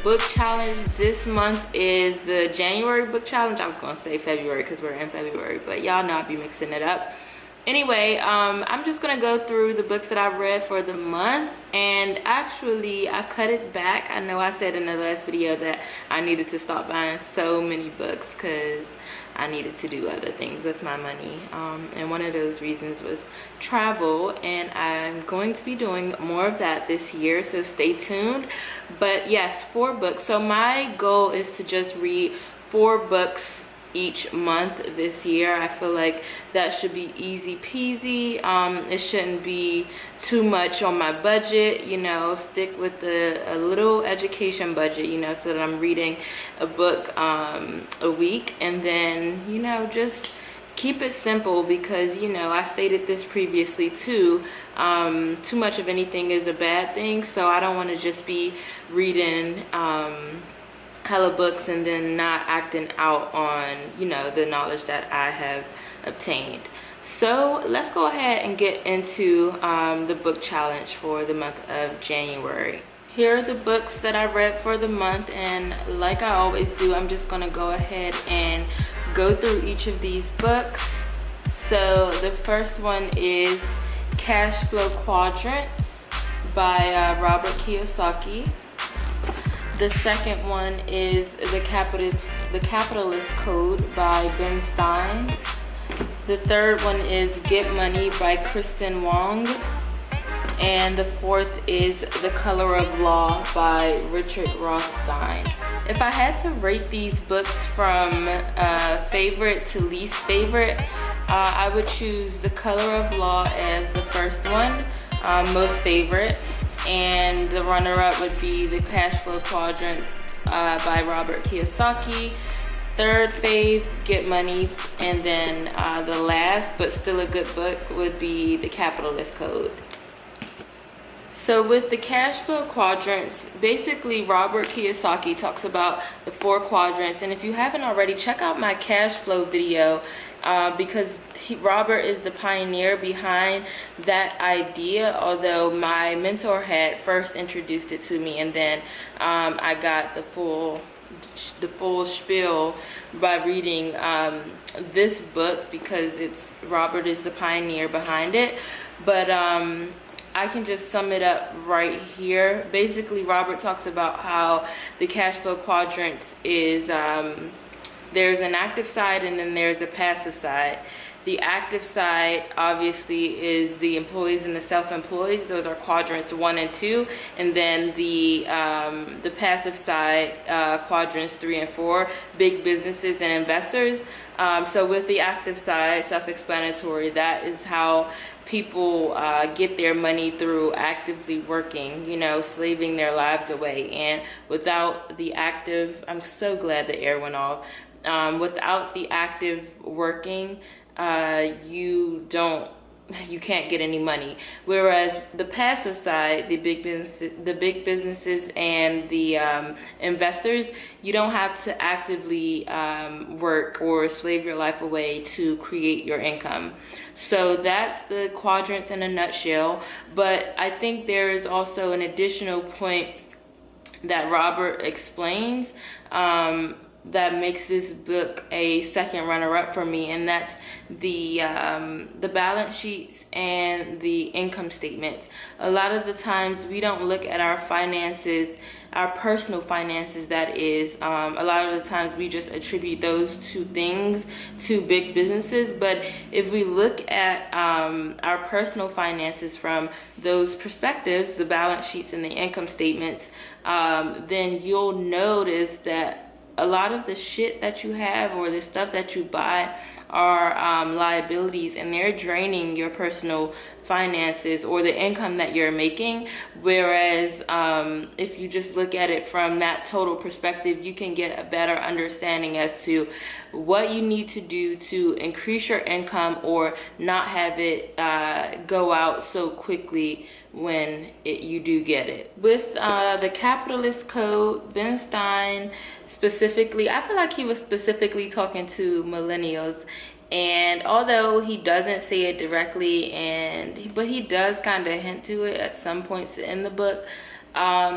book challenge this month is the January book challenge. I was gonna say February because we're in February, but y'all know I'll be mixing it up. Anyway, I'm just gonna go through the books that I've read for the month, and actually I cut it back. I know I said in the last video that I needed to stop buying so many books because I needed to do other things with my money, and one of those reasons was travel, and I'm going to be doing more of that this year, so stay tuned. But yes, 4 books. So my goal is to just read 4 books each month this year. I feel like that should be easy peasy. It shouldn't be too much on my budget, you know. Stick with a little education budget, you know, so that I'm reading a book a week, and then, you know, just keep it simple because, you know, I stated this previously too. Too much of anything is a bad thing, so I don't want to just be reading hella books and then not acting out on, you know, the knowledge that I have obtained. So let's go ahead and get into the book challenge for the month of January. Here are the books that I read for the month, and like I always do, I'm just gonna go ahead and go through each of these books. So the first one is Cash Flow Quadrants by Robert Kiyosaki. The second one is The Capitalist Code by Ben Stein. The third one is Get Money by Kristen Wong. And the fourth is The Color of Law by Richard Rothstein. If I had to rate these books from favorite to least favorite, I would choose The Color of Law as the first one, most favorite. And the runner-up would be The Cash Flow Quadrant by Robert Kiyosaki. Third fave, Get Money. And then the last, but still a good book, would be The Capitalist Code. So with the Cash Flow Quadrants, basically Robert Kiyosaki talks about the 4 quadrants. And if you haven't already, check out my cash flow video because Robert is the pioneer behind that idea, although my mentor had first introduced it to me, and then I got the full spiel by reading this book because Robert is the pioneer behind it. But I can just sum it up right here. Basically, Robert talks about how the cash flow quadrant is there's an active side and then there's a passive side. The active side obviously is the employees and the self-employed. Those are quadrants 1 and 2, and then the passive side, quadrants 3 and 4, big businesses and investors. So with the active side, self-explanatory, that is how people get their money through actively working, you know, slaving their lives away. And without the active, I'm so glad the air went off. Without the active working, you can't get any money. Whereas the passive side, the big businesses and the investors, you don't have to actively work or slave your life away to create your income. So that's the quadrants in a nutshell. But I think there is also an additional point that Robert explains that makes this book a second runner-up for me, and that's the balance sheets and the income statements. A lot of the times we don't look at our finances, our personal finances, that is. A lot of the times we just attribute those 2 things to big businesses. But if we look at our personal finances from those perspectives, the balance sheets and the income statements, then you'll notice that a lot of the shit that you have or the stuff that you buy are liabilities, and they're draining your personal finances or the income that you're making. Whereas if you just look at it from that total perspective, you can get a better understanding as to what you need to do to increase your income or not have it go out so quickly when you do get it. With the Capitalist Code, Ben Stein specifically, I feel like he was specifically talking to millennials. And although he doesn't say it directly, but he does kind of hint to it at some points in the book,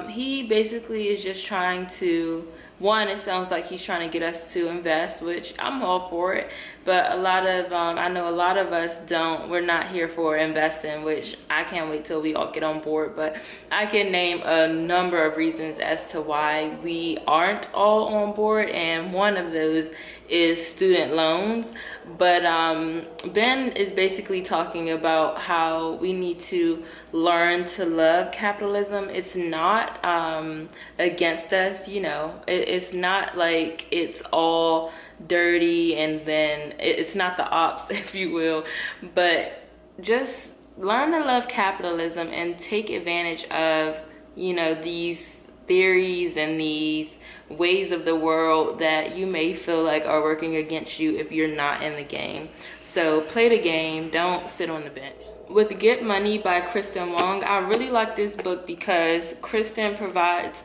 He basically is just trying to, one, it sounds like he's trying to get us to invest, which I'm all for it, but a lot of I know a lot of us we're not here for investing, which I can't wait till we all get on board. But I can name a number of reasons as to why we aren't all on board, and one of those is student loans. But Ben is basically talking about how we need to learn to love capitalism. It's not against us, you know. It's not like it's all dirty, and then it's not the ops, if you will, but just learn to love capitalism and take advantage of, you know, these theories and these ways of the world that you may feel like are working against you if you're not in the game. So play the game, don't sit on the bench. With Get Money by Kristen Wong, I really like this book because Kristen provides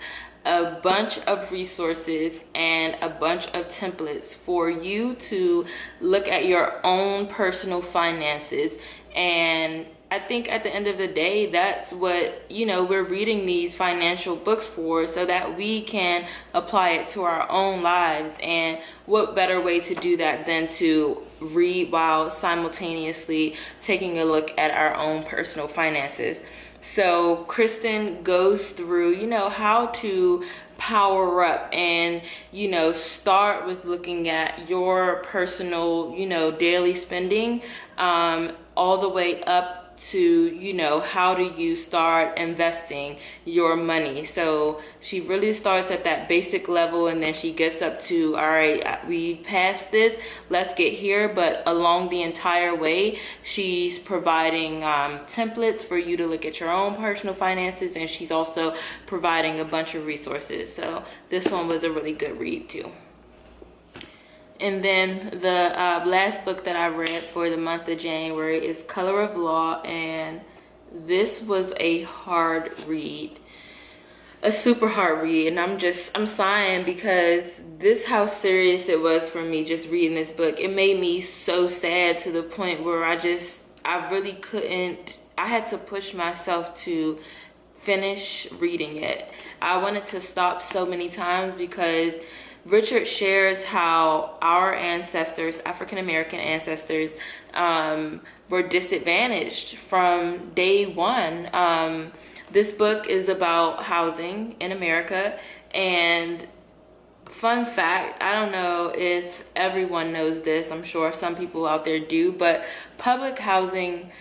a bunch of resources and a bunch of templates for you to look at your own personal finances. And I think at the end of the day, that's what, you know, we're reading these financial books for, so that we can apply it to our own lives. And what better way to do that than to read while simultaneously taking a look at our own personal finances. So Kristen goes through, you know, how to power up and, you know, start with looking at your personal, you know, daily spending, all the way up to, you know, how do you start investing your money. So she really starts at that basic level, and then she gets up to, all right, we passed this, let's get here. But along the entire way, she's providing templates for you to look at your own personal finances, and she's also providing a bunch of resources. So this one was a really good read too. And then the last book that I read for the month of January is Color of Law, and this was a hard read, a super hard read. And I'm sighing because this how serious it was for me just reading this book. It made me so sad to the point where I really couldn't, I had to push myself to finish reading it. I wanted to stop so many times because Richard shares how our ancestors, African American ancestors, were disadvantaged from day one. This book is about housing in America, and fun fact, I don't know if everyone knows this, I'm sure some people out there do, but public housing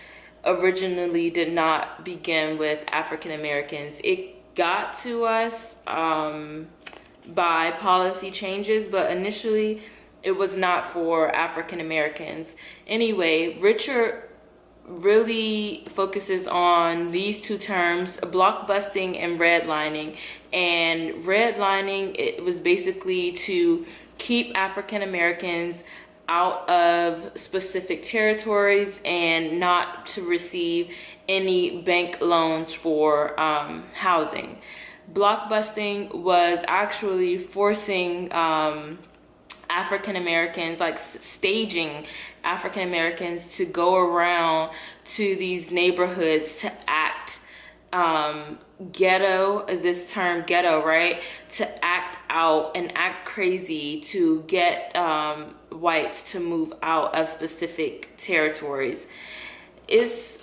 originally did not begin with African Americans. It got to us by policy changes, but initially it was not for African Americans. Anyway, Richard really focuses on these two terms, blockbusting and redlining. And redlining, it was basically to keep African Americans out of specific territories and not to receive any bank loans for housing. Blockbusting was actually forcing African Americans, like staging African Americans to go around to these neighborhoods to act ghetto, this term ghetto, right? To act out and act crazy to get whites to move out of specific territories. It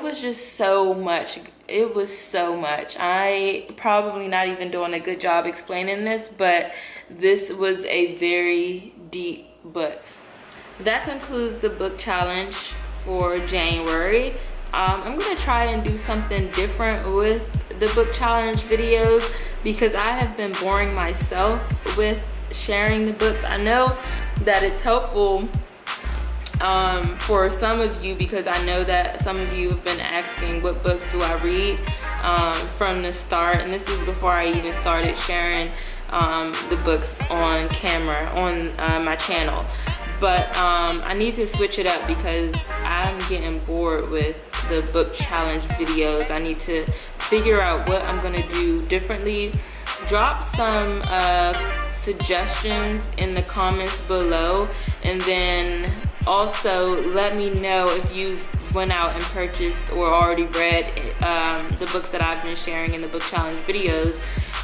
was just so much. It was so much. I probably not even doing a good job explaining this, but this was a very deep book. That concludes the book challenge for January. I'm gonna try and do something different with the book challenge videos because I have been boring myself with sharing the books. I know that it's helpful for some of you, because I know that some of you have been asking what books do I read from the start, and this is before I even started sharing the books on camera on my channel. But I need to switch it up because I'm getting bored with the book challenge videos. I need to figure out what I'm gonna do differently. Drop some suggestions in the comments below, and then also let me know if you've went out and purchased or already read the books that I've been sharing in the book challenge videos.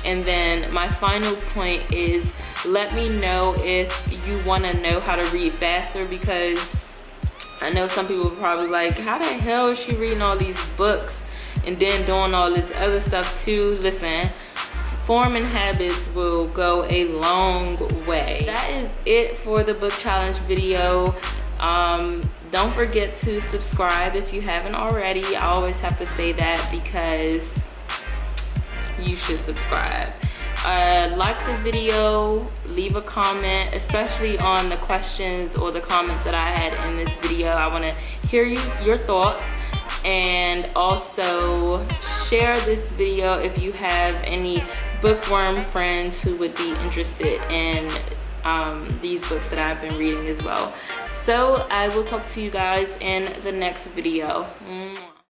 And then my final point is, let me know if you want to know how to read faster, because I know some people are probably like, how the hell is she reading all these books and then doing all this other stuff too? Listen, forming habits will go a long way. That is it for the book challenge video. Don't forget to subscribe if you haven't already. I always have to say that because you should subscribe. Like the video, leave a comment, especially on the questions or the comments that I had in this video. I want to hear your thoughts. And also share this video if you have any bookworm friends who would be interested in these books that I've been reading as well. So I will talk to you guys in the next video.